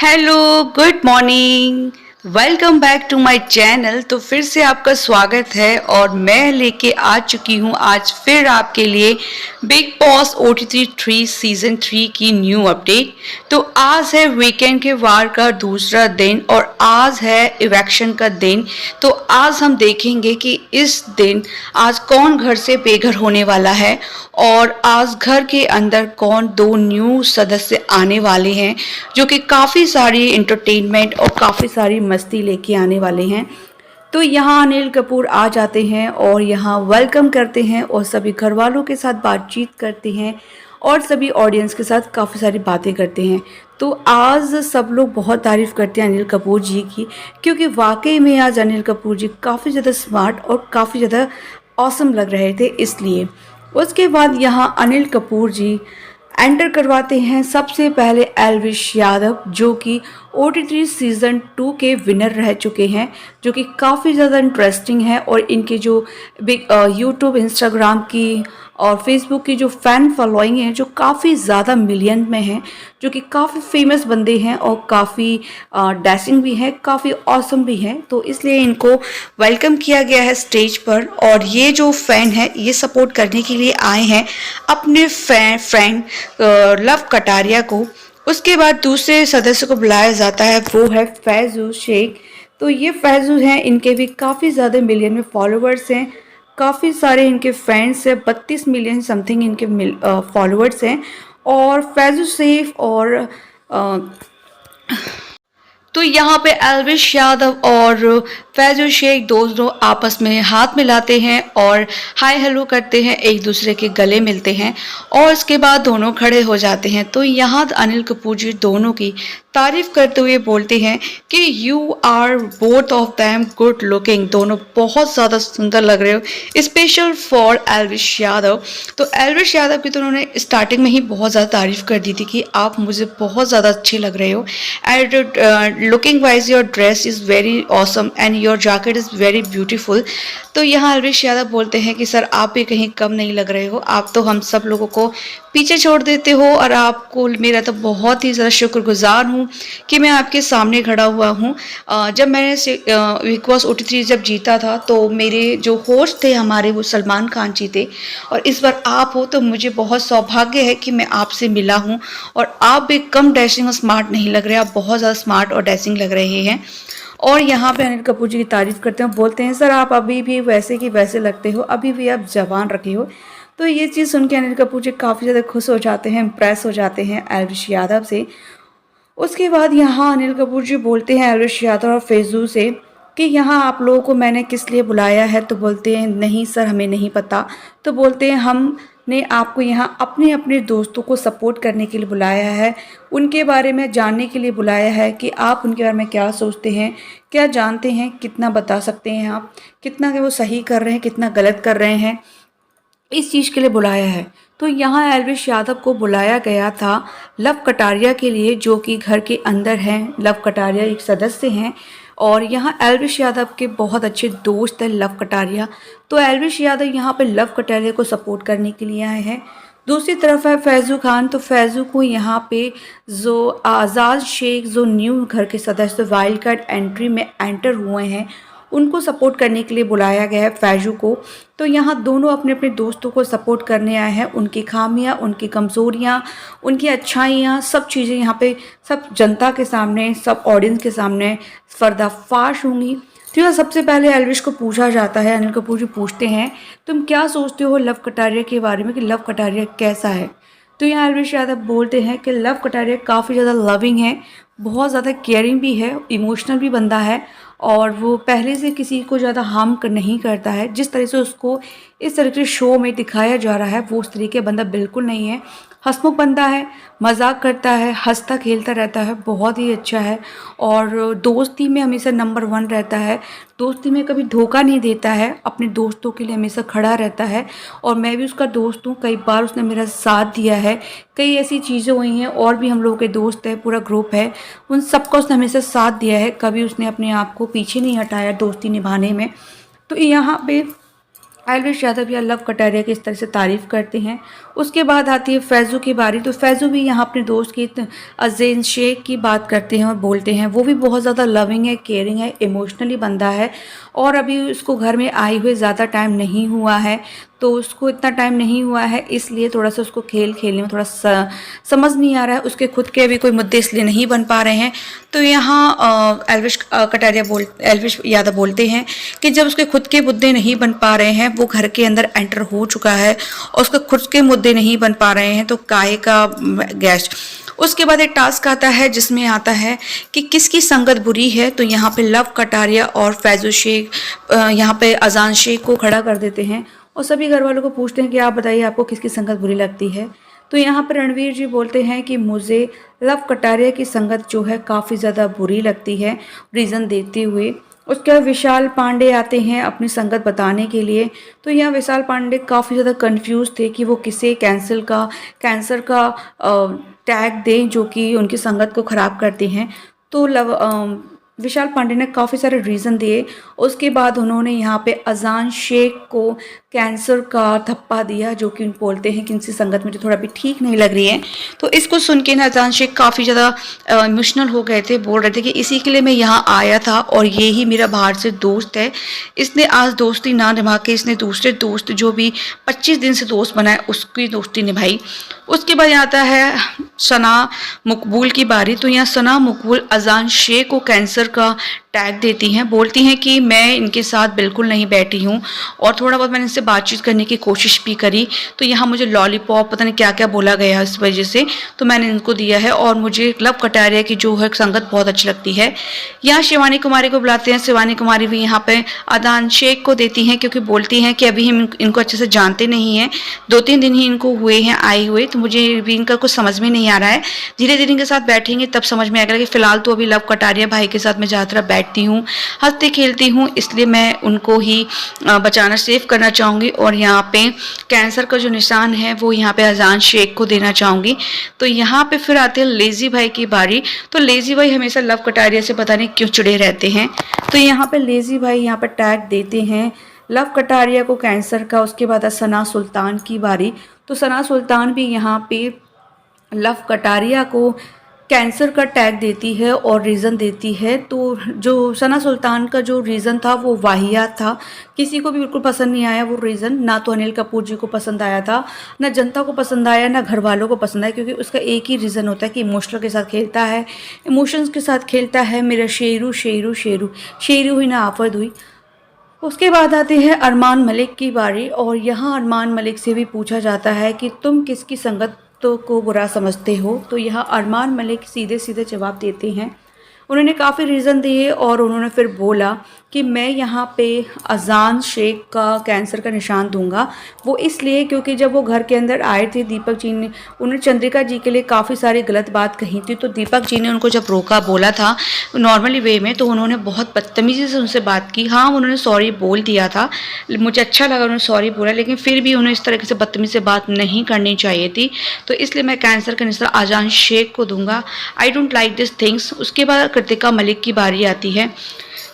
Hello, good morning. Welcome back to my channel. तो फिर से आपका स्वागत है और मैं लेके आ चुकी हूँ आज फिर आपके लिए बिग बॉस OTT 3 सीजन 3 की न्यू अपडेट। तो आज है वीकेंड के वार का दूसरा दिन और आज है इवेक्शन का दिन। तो आज हम देखेंगे कि इस दिन आज कौन घर से बेघर होने वाला है और आज घर के अंदर कौन दो न्यू सदस्य आने वाले हैं जो कि काफ़ी सारी इंटरटेनमेंट और काफ़ी सारी मस्ती लेके आने वाले हैं। तो यहाँ अनिल कपूर आ जाते हैं और यहाँ वेलकम करते हैं और सभी घर वालों के साथ बातचीत करते हैं और सभी ऑडियंस के साथ काफ़ी सारी बातें करते हैं। तो आज सब लोग बहुत तारीफ़ करते हैं अनिल कपूर जी की, क्योंकि वाकई में आज अनिल कपूर जी काफ़ी ज़्यादा स्मार्ट और काफ़ी ज़्यादा ऑसम लग रहे थे। इसलिए उसके बाद यहाँ अनिल कपूर जी एंटर करवाते हैं सबसे पहले एल्विश यादव, जो कि OTT सीज़न 2 के विनर रह चुके हैं, जो कि काफ़ी ज़्यादा इंटरेस्टिंग है। और इनके जो बिग यूट्यूब, इंस्टाग्राम की और फेसबुक की जो फ़ैन फॉलोइंग है जो काफ़ी ज़्यादा मिलियन में है, जो कि काफ़ी फेमस बंदे हैं और काफ़ी डैशिंग भी हैं, काफ़ी ऑसम भी हैं। तो इसलिए इनको वेलकम किया गया है स्टेज पर और ये जो फ़ैन है ये सपोर्ट करने के लिए आए हैं अपने फ्रेंड लव कटारिया को। उसके बाद दूसरे सदस्य को बुलाया जाता है, वो है फैज़ू शेख। तो ये फैज़ू हैं, इनके भी काफ़ी ज़्यादा मिलियन में फॉलोअर्स हैं, काफ़ी सारे इनके फैंस हैं, 32 मिलियन समथिंग इनके फॉलोअर्स हैं। और फैज़ू शेख और अ, तो यहाँ पे एल्विश यादव और फैज़ू शेख दोनों आपस में हाथ मिलाते हैं और हाय हेलो करते हैं, एक दूसरे के गले मिलते हैं और उसके बाद दोनों खड़े हो जाते हैं। तो यहाँ अनिल कपूर जी दोनों की तारीफ करते हुए बोलते हैं कि you are both of them good looking, दोनों बहुत ज़्यादा सुंदर लग रहे हो, स्पेशल फॉर एल्विश यादव। तो एल्विश यादव की तो उन्होंने स्टार्टिंग में ही बहुत ज़्यादा तारीफ कर दी थी कि आप मुझे बहुत ज़्यादा अच्छे लग रहे हो and looking wise your dress is very awesome and your jacket is very beautiful. तो यहाँ एल्विश यादव बोलते हैं कि सर आप भी कहीं कम नहीं लग रहे हो, आप तो हम सब लोगों को पीछे छोड़ देते हो और आपको मेरा तो बहुत ही ज़्यादा शुक्रगुजार हूँ कि मैं आपके सामने खड़ा हुआ हूँ। जब मैंने बिग बॉस OTT जब जीता था तो मेरे जो होस्ट थे हमारे वो सलमान खान जी थे और इस बार आप हो तो मुझे बहुत सौभाग्य है कि मैं आपसे मिला हूँ और आप भी कम डैशिंग और स्मार्ट नहीं लग रहे, आप बहुत ज़्यादा स्मार्ट और डैशिंग लग रहे हैं। और यहाँ पे अनिल कपूर जी की तारीफ करते हैं, बोलते हैं सर आप अभी भी वैसे की वैसे लगते हो, अभी भी आप जवान रखे हो। तो ये चीज़ सुन के अनिल कपूर जी काफ़ी ज़्यादा खुश हो जाते हैं, इम्प्रेस हो जाते हैं एल्विश यादव से। उसके बाद यहाँ अनिल कपूर जी बोलते हैं एल्विश यादव और फैज़ू से कि यहाँ आप लोगों को मैंने किस लिए बुलाया है। तो बोलते हैं नहीं सर हमें नहीं पता। तो बोलते हैं हमने आपको यहाँ अपने अपने दोस्तों को सपोर्ट करने के लिए बुलाया है, उनके बारे में जानने के लिए बुलाया है कि आप उनके बारे में क्या सोचते हैं, क्या जानते हैं, कितना बता सकते हैं आप, कितना वो सही कर रहे हैं, कितना गलत कर रहे हैं, इस चीज़ के लिए बुलाया है। तो यहाँ एल्विश यादव को बुलाया गया था लव कटारिया के लिए, जो कि घर के अंदर हैं। लव कटारिया एक सदस्य हैं और यहाँ एल्विश यादव के बहुत अच्छे दोस्त हैं लव कटारिया। तो एल्विश यादव यहाँ पे लव कटारिया को सपोर्ट करने के लिए आए हैं। दूसरी तरफ है फैज़ू खान। तो फैज़ू को यहाँ पे जो आज़ाद शेख जो न्यू घर के सदस्य वाइल्ड कार्ड एंट्री में एंटर हुए हैं उनको सपोर्ट करने के लिए बुलाया गया है फैज़ू को। तो यहाँ दोनों अपने अपने दोस्तों को सपोर्ट करने आए हैं, उनकी खामियां, उनकी कमज़ोरियां, उनकी अच्छाइयाँ, सब चीज़ें यहाँ पे सब जनता के सामने, सब ऑडियंस के सामने पर्दाफाश होंगी। तो यहाँ सबसे पहले एल्विश को पूछा जाता है, अनिल कपूर जी पूछते हैं तुम क्या सोचते हो लव कटारिया के बारे में कि लव कटारिया कैसा है। तो यहाँ एल्विश यादव बोलते हैं कि लव कटारिया काफ़ी ज़्यादा लविंग है, बहुत ज़्यादा केयरिंग भी है, इमोशनल भी बंदा है और वो पहले से किसी को ज़्यादा हार्म नहीं करता है। जिस तरह से उसको इस तरह के शो में दिखाया जा रहा है वो उस तरीके बंदा बिल्कुल नहीं है। हंसमुख बंदा है, मजाक करता है, हंसता खेलता रहता है, बहुत ही अच्छा है और दोस्ती में हमेशा नंबर 1 रहता है। दोस्ती में कभी धोखा नहीं देता है, अपने दोस्तों के लिए हमेशा खड़ा रहता है और मैं भी उसका दोस्त हूँ। कई बार उसने मेरा साथ दिया है, कई ऐसी चीज़ें हुई हैं और भी हम लोगों के दोस्त हैं, पूरा ग्रुप है, उन सबका उसने हमेशा साथ दिया है, कभी उसने अपने आप को पीछे नहीं हटाया दोस्ती निभाने में। तो यहाँ पे एल्विश यादव या लव कटारिया की इस तरह से तारीफ़ करते हैं। उसके बाद आती है फैज़ू की बारी। तो फैज़ू भी यहाँ अपने दोस्त की अज़ीज़ शेख की बात करते हैं और बोलते हैं। वो भी बहुत ज़्यादा लविंग है, केयरिंग है, इमोशनली बंदा है और अभी उसको घर में आए हुए ज़्यादा टाइम नहीं हुआ है। तो उसको इतना टाइम नहीं हुआ है, इसलिए थोड़ा-सा उसको खेलने में थोड़ा समझ नहीं आ रहा है। उसके खुद के अभी कोई मुद्दे इसलिए नहीं बन पा रहे हैं। तो यहाँ एल्विश यादव बोलते हैं कि जब उसके खुद के मुद्दे नहीं बन पा रहे हैं, वो घर के अंदर एंटर हो चुका है और उसके खुद के मुद्दे नहीं बन पा रहे हैं, तो काहे का गेस्ट। उसके बाद एक टास्क आता है जिसमें आता है कि किसकी संगत बुरी है। तो यहाँ पे लव कटारिया और फैज़ू शेख यहाँ पे अजान शेख को खड़ा कर देते हैं और सभी घर वालों को पूछते हैं कि आप बताइए आपको किसकी संगत बुरी लगती है। तो यहाँ पर रणवीर जी बोलते हैं कि मुझे लव कटारिया की संगत जो है काफ़ी ज़्यादा बुरी लगती है, रीज़न देते हुए। उसके बाद विशाल पांडे आते हैं अपनी संगत बताने के लिए। तो यहाँ विशाल पांडे काफ़ी ज़्यादा कंफ्यूज थे कि वो किसे कैंसर का टैग दें जो कि उनकी संगत को ख़राब करते हैं। तो विशाल पांडे ने काफ़ी सारे रीज़न दिए। उसके बाद उन्होंने यहाँ पे अजान शेख को कैंसर का थप्पा दिया, जो कि बोलते हैं कि इनकी संगत मुझे थोड़ा भी ठीक नहीं लग रही है। तो इसको सुन के ना अजान शेख काफ़ी ज़्यादा इमोशनल हो गए थे, बोल रहे थे कि इसी के लिए मैं यहाँ आया था और ये ही मेरा बाहर से दोस्त है। इसने आज दोस्ती ना निभा के इसने दूसरे दोस्त जो भी 25 दिन से दोस्त बनाए उसकी दोस्ती निभाई। उसके बाद आता है सना मकबूल की बारी। तो यहाँ सना मकबूल अजान शेख को कैंसर का टैग देती हैं, बोलती हैं कि मैं इनके साथ बिल्कुल नहीं बैठी हूँ और थोड़ा बहुत मैंने इनसे बातचीत करने की कोशिश भी करी। तो यहाँ मुझे लॉलीपॉप पता नहीं क्या क्या बोला गया इस वजह से, तो मैंने इनको दिया है और मुझे लव कटारिया की जो है संगत बहुत अच्छी लगती है। यहाँ शिवानी कुमारी को बुलाते हैं। शिवानी कुमारी भी यहाँ पे अजान शेख को देती हैं क्योंकि बोलती हैं कि अभी हम इनको अच्छे से जानते नहीं हैं, 2-3 दिन ही इनको हुए हैं आए हुए, तो मुझे भी इनका कुछ समझ में नहीं आ रहा है। धीरे धीरे इनके साथ बैठेंगे तब समझ में आएगा कि फिलहाल तो अभी लव कटारिया भाई के साथ मैं ज़्यादातर बैठती हूँ, हंसती खेलती हूँ, इसलिए मैं उनको ही बचाना सेव करना चाहूँगी और यहाँ पे कैंसर का जो निशान है वो यहाँ पे अजान शेख को देना चाहूँगी। तो यहाँ पे फिर आते हैं लेजी भाई की बारी। तो लेजी भाई हमेशा लव कटारिया से पता नहीं क्यों चिड़े रहते हैं। तो यहाँ पे लेजी भाई यहाँ पे टैग देते हैं लव कटारिया को कैंसर का। उसके बाद सना सुल्तान की बारी। तो सना सुल्तान भी यहाँ पे लव कटारिया को कैंसर का टैग देती है और रीज़न देती है। तो जो सना सुल्तान का जो रीज़न था वो वाहियात था, किसी को भी बिल्कुल पसंद नहीं आया वो रीज़न। ना तो अनिल कपूर जी को पसंद आया था, ना जनता को पसंद आया, ना घर वालों को पसंद आया, क्योंकि उसका एक ही रीज़न होता है कि इमोशनल के साथ खेलता है, इमोशंस के साथ खेलता है। मेरा शेरू शेरू शेरू शेरू हुई ना आफत हुई। उसके बाद आते हैं अरमान मलिक की बारी और यहाँ अरमान मलिक से भी पूछा जाता है कि तुम किसकी संगत को बुरा समझते हो। तो यहाँ अरमान मलिक सीधे सीधे जवाब देते हैं। उन्होंने काफ़ी रीज़न दिए और उन्होंने फिर बोला कि मैं यहाँ पे अजान शेख का कैंसर का निशान दूंगा। वो इसलिए क्योंकि जब वो घर के अंदर आए थे दीपक जी ने उन्होंने चंद्रिका जी के लिए काफ़ी सारी गलत बात कही थी। तो दीपक जी ने उनको जब रोका, बोला था नॉर्मली वे में, तो उन्होंने बहुत बदतमीज़ी से उनसे बात की। हाँ, उन्होंने सॉरी बोल दिया था, मुझे अच्छा लगा उन्होंने सॉरी बोला, लेकिन फिर भी उन्हें इस तरीके से बदतमीज़ी से बात नहीं करनी चाहिए थी। तो इसलिए मैं कैंसर का निशान अजान शेख को दूंगा। I don't like this things. उसके बाद कृतिका मलिक की बारी आती है।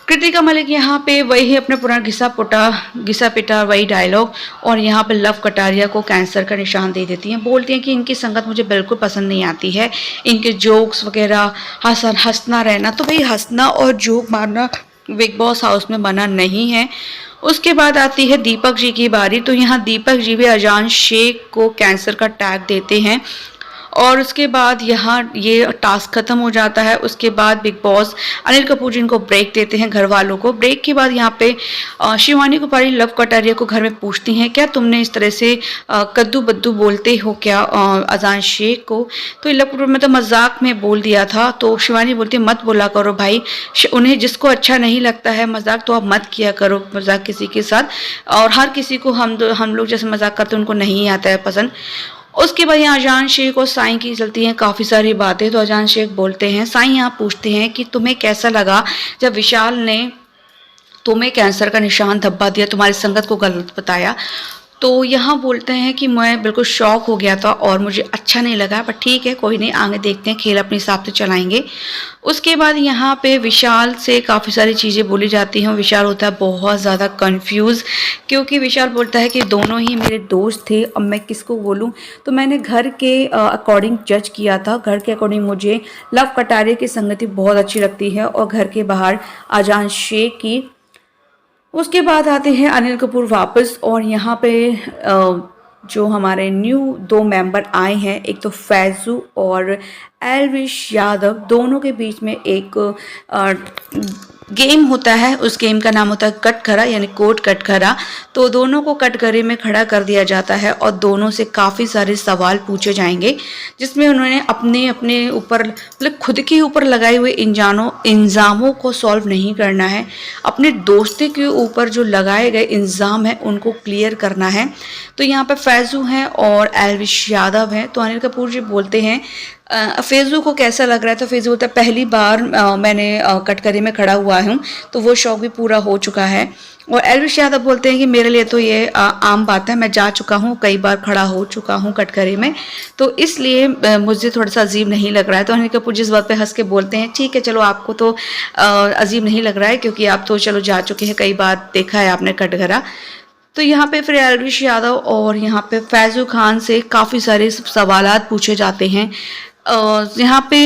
कृतिका मलिक यहाँ पे वही अपना पुराना घिसा पिटा वही डायलॉग और यहाँ पे लव कटारिया को कैंसर का निशान दे देती हैं। बोलती हैं कि इनकी संगत मुझे बिल्कुल पसंद नहीं आती है, इनके जोक्स वगैरह, हंसना रहना। तो भाई हंसना और जोक मारना बिग बॉस हाउस में मना नहीं है। उसके बाद आती है दीपक जी की बारी। तो यहाँ दीपक जी भी अजान शेख को कैंसर का टैग देते हैं और उसके बाद यहाँ ये टास्क ख़त्म हो जाता है। उसके बाद बिग बॉस अनिल कपूर जी इनको ब्रेक देते हैं, घर वालों को। ब्रेक के बाद यहाँ पे शिवानी कुमारी लव कटारिया को घर में पूछती हैं, क्या तुमने इस तरह से कद्दू बद्दू बोलते हो क्या अजान शेख को? तो लव कपूर में तो मजाक में बोल दिया था। तो शिवानी बोलती है मत बोला करो भाई, उन्हें जिसको अच्छा नहीं लगता है मजाक तो आप मत किया करो मजाक किसी के साथ, और हर किसी को हम लोग जैसे मजाक करते हैं उनको नहीं आता है पसंद। उसके बाद यहाँ अजान शेख और साईं की चलती हैं काफ़ी सारी बातें। तो अजान शेख बोलते हैं, साईं यहाँ पूछते हैं कि तुम्हें कैसा लगा जब विशाल ने तुम्हें कैंसर का निशान धब्बा दिया, तुम्हारी संगत को गलत बताया। तो यहाँ बोलते हैं कि मैं बिल्कुल शॉक हो गया था और मुझे अच्छा नहीं लगा, पर ठीक है कोई नहीं, आगे देखते हैं, खेल अपने हिसाब से चलाएंगे। उसके बाद यहाँ पे विशाल से काफ़ी सारी चीज़ें बोली जाती हैं। विशाल होता है बहुत ज़्यादा कंफ्यूज, क्योंकि विशाल बोलता है कि दोनों ही मेरे दोस्त थे, अब मैं किसको बोलूँ। तो मैंने घर के अकॉर्डिंग जज किया था। घर के अकॉर्डिंग मुझे लव कटारिया की संगति बहुत अच्छी लगती है और घर के बाहर अजान शेख की। उसके बाद आते हैं अनिल कपूर वापस, और यहाँ पे जो हमारे न्यू 2 मेंबर आए हैं, एक तो फैज़ू और एलविश यादव, दोनों के बीच में एक गेम होता है। उस गेम का नाम होता है कटघरा, यानी कोट कटघरा। तो दोनों को कटघरे में खड़ा कर दिया जाता है और दोनों से काफ़ी सारे सवाल पूछे जाएंगे, जिसमें उन्होंने अपने अपने ऊपर मतलब खुद के ऊपर लगाए हुए इंजामों को सॉल्व नहीं करना है, अपने दोस्ती के ऊपर जो लगाए गए इंजाम हैं उनको क्लियर करना है। तो यहाँ पर फैज़ू हैं और एलविश यादव हैं। तो अनिल कपूर जी बोलते हैं फैज़ू को कैसा लग रहा है, तो फैज़ू बोलता है पहली बार मैंने कटघरे में खड़ा हुआ हूँ, तो वो शौक भी पूरा हो चुका है। और एलविश यादव बोलते हैं कि मेरे लिए तो ये आम बात है, मैं जा चुका हूँ, कई बार खड़ा हो चुका हूँ कटघरे में, तो इसलिए मुझे थोड़ा सा अजीब नहीं लग रहा है। तो अनिल कपूर जिस बात पे हंस के बोलते हैं ठीक है चलो, आपको तो अजीब नहीं लग रहा है क्योंकि आप तो चलो जा चुके हैं, कई बार देखा है आपने कटघरा। तो यहाँ पे फिर एलविश यादव और यहाँ पे फैज़ू खान से काफ़ी सारे सवालात पूछे जाते हैं। यहाँ पे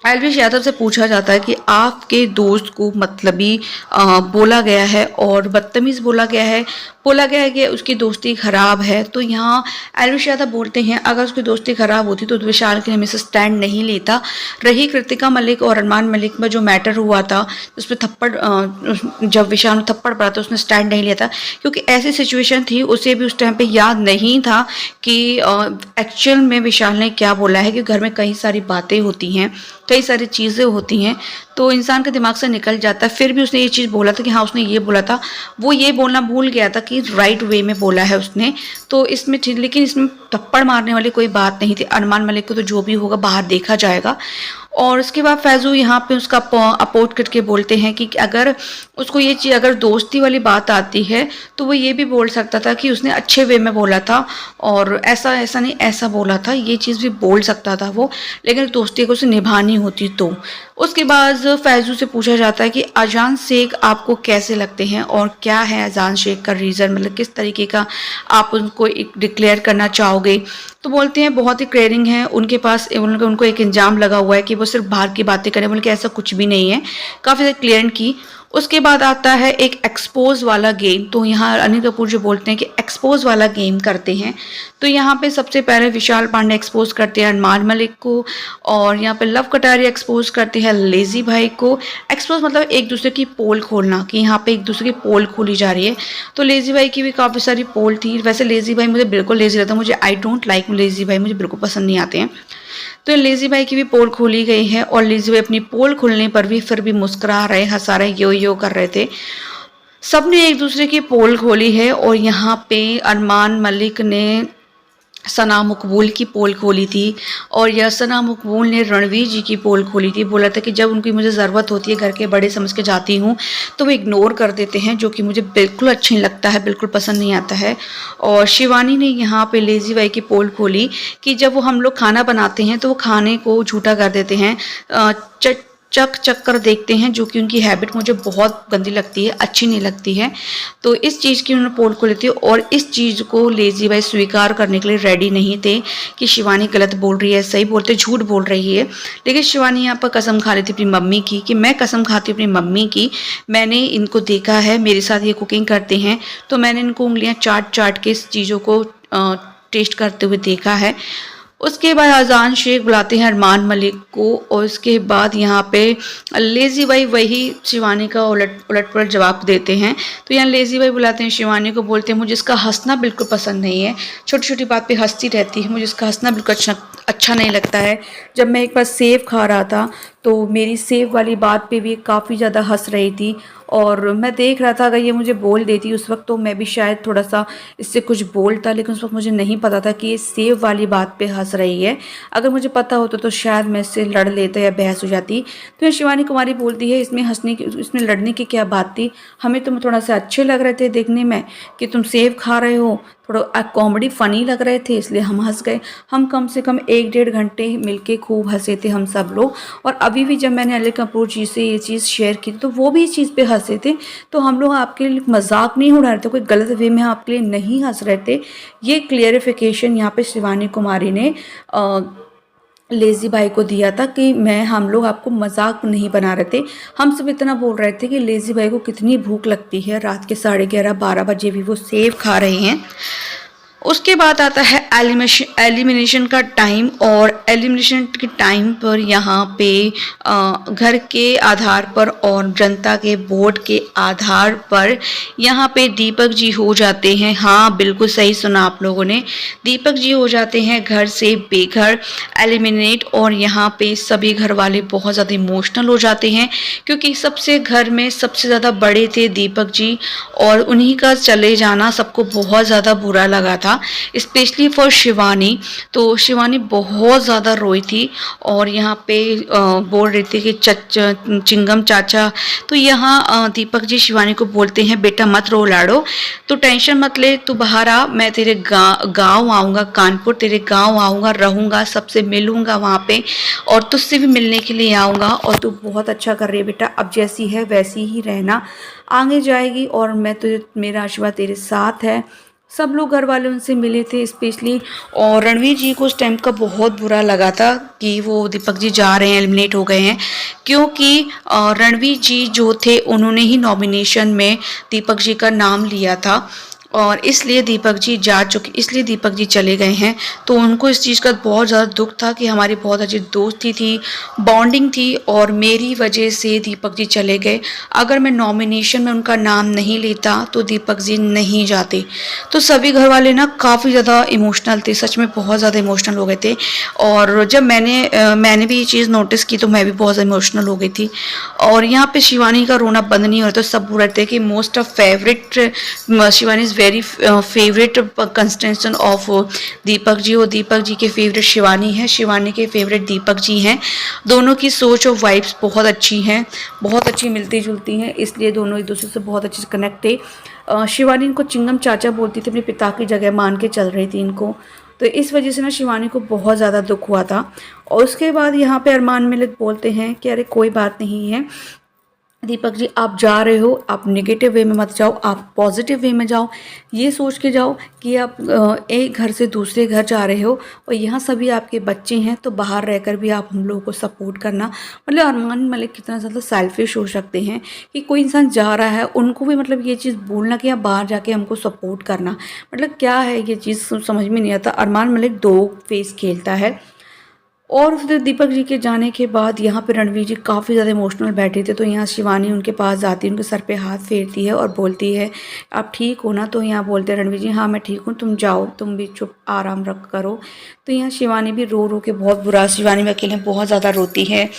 एलविश यादव से पूछा जाता है कि आपके दोस्त को मतलबी बोला गया है और बदतमीज़ बोला गया है, बोला गया है कि उसकी दोस्ती ख़राब है। तो यहाँ एलविश यादव बोलते हैं अगर उसकी दोस्ती ख़राब होती तो विशाल के हमेशा स्टैंड नहीं लेता। रही कृतिका मलिक और अरमान मलिक में जो मैटर हुआ था, उसमें थप्पड़, जब विशाल में थप्पड़ पड़ा तो उसने स्टैंड नहीं लिया था, क्योंकि ऐसी सिचुएशन थी, उसे भी उस टाइम पे याद नहीं था कि एक्चुअल में विशाल ने क्या बोला है। कि घर में कई सारी बातें होती हैं, कई सारी चीज़ें होती हैं, तो इंसान के दिमाग से निकल जाता है। फिर भी उसने ये चीज़ बोला था कि हाँ उसने ये बोला था, वो ये बोलना भूल गया था कि राइट वे में बोला है उसने। तो इसमें ठीक, लेकिन इसमें थप्पड़ मारने वाली कोई बात नहीं थी। अरमान मलिक को तो जो भी होगा बाहर देखा जाएगा। और उसके बाद फैज़ू यहाँ पे उसका अपोर्ट करके बोलते हैं कि अगर उसको ये चीज़, अगर दोस्ती वाली बात आती है तो वो ये भी बोल सकता था कि उसने अच्छे वे में बोला था और ऐसा ऐसा नहीं ऐसा बोला था, ये चीज़ भी बोल सकता था वो, लेकिन दोस्ती को उसे निभानी होती तो। उसके बाद फैज़ू से पूछा जाता है कि अजान शेख आपको कैसे लगते हैं और क्या है अजान शेख का रीज़न, मतलब किस तरीके का आप उनको डिक्लेयर करना चाहोगे। तो बोलते हैं बहुत ही केयरिंग है, उनके पास उनको एक इंजाम लगा हुआ है कि वो सिर्फ बाहर की बातें करें, बल्कि ऐसा कुछ भी नहीं है, काफ़ी ज़्यादा क्लियर की। उसके बाद आता है एक एक्सपोज वाला गेम। तो यहाँ अनिल कपूर जो बोलते हैं कि एक्सपोज वाला गेम करते हैं। तो यहाँ पे सबसे पहले विशाल पांडे एक्सपोज करते हैं अरमान मलिक को, और यहाँ पे लव कटारिया एक्सपोज करते हैं लेजी भाई को। एक्सपोज मतलब एक दूसरे की पोल खोलना, कि यहाँ पे एक दूसरे की पोल खोली जा रही है। तो लेजी भाई की भी काफ़ी सारी पोल थी। वैसे लेजी भाई मुझे बिल्कुल लेजी लगता है, मुझे आई डोंट लाइक लेजी भाई, मुझे बिल्कुल पसंद नहीं आते हैं। तो लेजी भाई की भी पोल खोली गई है और लेजी भाई अपनी पोल खोलने पर भी फिर भी मुस्कुरा रहे, हंसा रहे, यो कर रहे थे। सबने एक दूसरे की पोल खोली है और यहाँ पे अरमान मलिक ने सना मकबूल की पोल खोली थी और यह सना मकबूल ने रणवीर जी की पोल खोली थी। बोला था कि जब उनकी मुझे ज़रूरत होती है, घर के बड़े समझ के जाती हूँ, तो वो इग्नोर कर देते हैं, जो कि मुझे बिल्कुल अच्छा नहीं लगता है, बिल्कुल पसंद नहीं आता है। और शिवानी ने यहाँ पे लेजी भाई की पोल खोली कि जब वो हम लोग खाना बनाते हैं तो वो खाने को झूठा कर देते हैं, चक कर देखते हैं, जो कि उनकी हैबिट मुझे बहुत गंदी लगती है, अच्छी नहीं लगती है। तो इस चीज़ की उन्होंने पोल खोली थी और इस चीज़ को लेजी भाई स्वीकार करने के लिए रेडी नहीं थे कि शिवानी गलत बोल रही है, सही बोलते झूठ बोल रही है। लेकिन शिवानी यहाँ पर कसम खा रही थी अपनी मम्मी की कि मैं कसम खाती हूँ अपनी मम्मी की, मैंने इनको देखा है, मेरे साथ ये कुकिंग करते हैं, तो मैंने इनको उंगलियाँ चाट के इस चीज़ों को टेस्ट करते हुए देखा है। उसके बाद अजान शेख बुलाते हैं अरमान मलिक को और उसके बाद यहाँ पे लेजी भाई वही शिवानी का उलट पलट जवाब देते हैं। तो यहाँ लेजी भाई बुलाते हैं शिवानी को, बोलते हैं मुझे इसका हंसना बिल्कुल पसंद नहीं है, छोटी छोटी बात पे हंसती रहती है, मुझे इसका हंसना बिल्कुल अच्छा नहीं लगता है। जब मैं एक बार सेब खा रहा था तो मेरी सेव वाली बात पे भी काफ़ी ज़्यादा हंस रही थी। और मैं देख रहा था अगर ये मुझे बोल देती उस वक्त तो मैं भी शायद थोड़ा सा इससे कुछ बोलता, लेकिन उस वक्त मुझे नहीं पता था कि ये सेव वाली बात पे हंस रही है। अगर मुझे पता होता तो शायद मैं इससे लड़ लेता या बहस हो जाती। तो ये शिवानी कुमारी बोलती है इसमें हंसने की, इसमें लड़ने की क्या बात थी, हमें तुम थोड़ा सा अच्छे लग रहे थे देखने में कि तुम सेव खा रहे हो, थोड़ा कॉमेडी फ़नी लग रहे थे इसलिए हम हंस गए। हम कम से कम 1-1.5 घंटे मिलके खूब हंसे थे हम सब लोग। और अभी भी जब मैंने अनिल कपूर जी से ये चीज़ शेयर की तो वो भी इस चीज़ पे हंसे थे। तो हम लोग आपके लिए मजाक नहीं उड़ा रहे थे, कोई गलत वे में आपके लिए नहीं हंस रहे थे। ये क्लियरिफिकेशन यहाँ पे शिवानी कुमारी ने लेज़ी भाई को दिया था कि हम लोग आपको मजाक नहीं बना रहे थे, हम सब इतना बोल रहे थे कि लेज़ी भाई को कितनी भूख लगती है, रात के 11:30-12 बजे भी वो सेव खा रहे हैं। उसके बाद आता है एलिमिनेशन का टाइम। और एलिमिनेशन के टाइम पर यहाँ पे घर के आधार पर और जनता के वोट के आधार पर यहाँ पे दीपक जी हो जाते हैं, हाँ बिल्कुल सही सुना आप लोगों ने, दीपक जी हो जाते हैं घर से बेघर, एलिमिनेट। और यहाँ पे सभी घर वाले बहुत ज़्यादा इमोशनल हो जाते हैं क्योंकि सबसे घर में सबसे ज़्यादा बड़े थे दीपक जी, और उन्हीं का चले जाना सबको बहुत ज़्यादा बुरा लगा था, स्पेशली फॉर शिवानी। तो शिवानी बहुत ज़्यादा रोई थी और यहाँ पे बोल रही थी कि चिंगम चाचा। तो यहाँ दीपक जी शिवानी को बोलते हैं बेटा मत रो लाडो, तो टेंशन मत ले, तू बाहर आ, मैं तेरे गाँव आऊँगा, कानपुर तेरे गाँव आऊँगा, रहूँगा, सबसे मिलूँगा वहाँ पे और तुझसे भी मिलने के लिए आऊँगा। और तू बहुत अच्छा कर रही है बेटा, अब जैसी है वैसी ही रहना, आगे जाएगी और मैं तुझे, मेरा आशीर्वाद तेरे साथ है। सब लोग घर वाले उनसे मिले थे स्पेशली। और रणवीर जी को उस टाइम का बहुत बुरा लगा था कि वो दीपक जी जा रहे हैं, एलिमिनेट हो गए हैं, क्योंकि रणवीर जी जो थे उन्होंने ही नॉमिनेशन में दीपक जी का नाम लिया था और इसलिए दीपक जी इसलिए दीपक जी चले गए हैं। तो उनको इस चीज़ का बहुत ज़्यादा दुख था कि हमारी बहुत अच्छी दोस्ती थी, बॉन्डिंग थी और मेरी वजह से दीपक जी चले गए। अगर मैं नॉमिनेशन में उनका नाम नहीं लेता तो दीपक जी नहीं जाते। तो सभी घर वाले ना काफ़ी ज़्यादा इमोशनल थे, सच में बहुत ज़्यादा इमोशनल हो गए थे। और जब मैंने भी ये चीज़ नोटिस की तो मैं भी बहुत इमोशनल हो गई थी। और यहाँ पे शिवानी का रोना बंद नहीं हो रहा, तो सब बोल रहे थे कि most of favourite Shivani is very favourite contention of Deepak ji, और दीपक जी के फेवरेट शिवानी है, शिवानी के फेवरेट दीपक जी हैं। दोनों की सोच और वाइब्स बहुत अच्छी हैं, बहुत अच्छी मिलती जुलती हैं, इसलिए दोनों एक दूसरे से बहुत अच्छे से कनेक्ट थे। शिवानी इनको चिंगम चाचा बोलती थी, अपने पिता की जगह मान के चल रही थी इनको। तो इस वजह से ना शिवानी को बहुत ज़्यादा दुख हुआ था। और उसके बाद यहाँ पे अरमान मलिक बोलते हैं कि अरे कोई बात नहीं है दीपक जी, आप जा रहे हो, आप नेगेटिव वे में मत जाओ, आप पॉजिटिव वे में जाओ। ये सोच के जाओ कि आप एक घर से दूसरे घर जा रहे हो और यहाँ सभी आपके बच्चे हैं, तो बाहर रहकर भी आप हम लोगों को सपोर्ट करना। मतलब अरमान मलिक कितना ज़्यादा सेल्फिश हो सकते हैं कि कोई इंसान जा रहा है उनको भी मतलब ये चीज़ बोलना कि आप बाहर जाके हमको सपोर्ट करना, मतलब क्या है ये चीज़ समझ में नहीं आता। अरमान मलिक दो फेस खेलता है। और फिर दीपक जी के जाने के बाद यहाँ पे रणवीर जी काफ़ी ज़्यादा इमोशनल बैठे थे। तो यहाँ शिवानी उनके पास जाती है, उनके सर पे हाथ फेरती है और बोलती है आप ठीक हो ना। तो यहाँ बोलते हैं रणवीर जी हाँ मैं ठीक हूँ, तुम जाओ, तुम भी चुप आराम रख करो। तो यहाँ शिवानी भी रो रो के बहुत बुरा, शिवानी में अकेले बहुत ज़्यादा रोती है।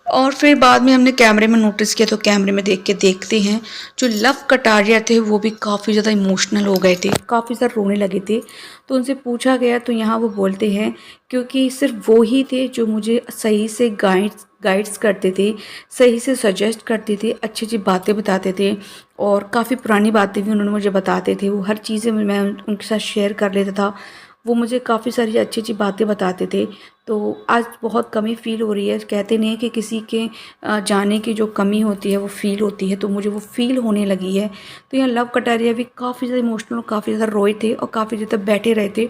और फिर बाद में हमने कैमरे में नोटिस किया, तो कैमरे में देखते हैं जो लव कटारिया थे वो भी काफ़ी ज़्यादा इमोशनल हो गए थे, काफ़ी ज़्यादा रोने लगे थे। तो उनसे पूछा गया तो यहाँ वो बोलते हैं क्योंकि सिर्फ वो ही थे जो मुझे सही से गाइड्स करते थे, सही से सजेस्ट करते थे, अच्छी अच्छी बातें बताते थे और काफ़ी पुरानी बातें भी उन्होंने मुझे बताते थे। वो हर चीज़ें मैं उनके साथ शेयर कर लेता था, वो मुझे काफ़ी सारी अच्छी अच्छी बातें बताते थे। तो आज बहुत कमी फ़ील हो रही है, कहते नहीं है कि किसी के जाने की जो कमी होती है वो फ़ील होती है, तो मुझे वो फ़ील होने लगी है। तो यहाँ लव कटारिया भी काफ़ी ज़्यादा इमोशनल, काफ़ी ज़्यादा रोए थे और काफ़ी ज़्यादा बैठे रहे थे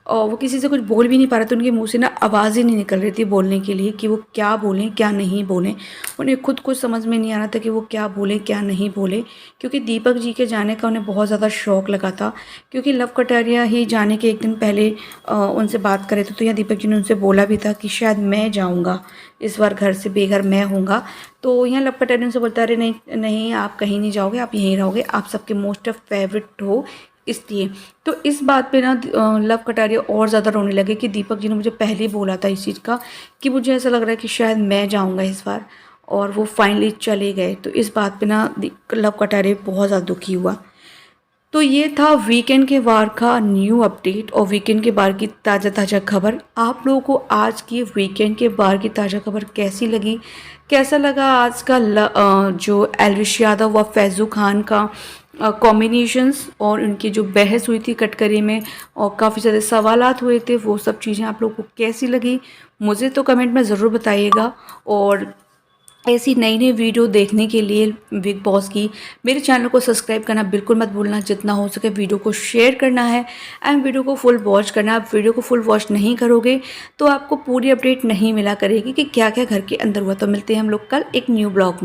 और वो किसी से कुछ बोल भी नहीं पा रहे थे। उनके मुंह से ना आवाज़ ही नहीं निकल रही थी बोलने के लिए कि वो क्या बोलें क्या नहीं बोलें। उन्हें खुद कुछ समझ में नहीं आ रहा था कि वो क्या बोलें क्या नहीं बोलें, क्योंकि दीपक जी के जाने का उन्हें बहुत ज़्यादा शौक लगा था। क्योंकि लव कटारिया ही जाने के एक दिन पहले उनसे बात करे थे, तो यहाँ दीपक जी ने उनसे बोला भी था कि शायद मैं जाऊँगा, इस बार घर से बेघर मैं होऊंगा। तो यहाँ लव कटारिया उनसे बोलता अरे नहीं नहीं, आप कहीं नहीं जाओगे, आप यहीं रहोगे, आप सबके मोस्ट ऑफ फेवरेट हो, इसलिए तो इस बात पे ना लव कटारिया और ज़्यादा रोने लगे कि दीपक जी ने मुझे पहले ही बोला था इस चीज़ का कि मुझे ऐसा लग रहा है कि शायद मैं जाऊंगा इस बार, और वो फाइनली चले गए। तो इस बात पे ना लव कटारिया बहुत ज़्यादा दुखी हुआ। तो ये था वीकेंड के वार का न्यू अपडेट और वीकेंड के बार की ताज़ा ताज़ा खबर। आप लोगों को आज की वीकेंड के बार की ताज़ा खबर कैसी लगी? कैसा लगा आज का जो एलविश यादव व फैज़ू खान का कॉम्बिनेशंस और उनकी जो बहस हुई थी कटकरी में और काफ़ी ज़्यादा सवालात हुए थे, वो सब चीज़ें आप लोगों को कैसी लगी? मुझे तो कमेंट में ज़रूर बताइएगा। और ऐसी नई नई वीडियो देखने के लिए बिग बॉस की मेरे चैनल को सब्सक्राइब करना बिल्कुल मत भूलना। जितना हो सके वीडियो को शेयर करना है एंड वीडियो को फुल वॉच करना। आप वीडियो को फुल वॉच नहीं करोगे तो आपको पूरी अपडेट नहीं मिला करेगी कि क्या क्या घर के अंदर हुआ। तो मिलते हैं हम लोग कल एक न्यू ब्लॉग में।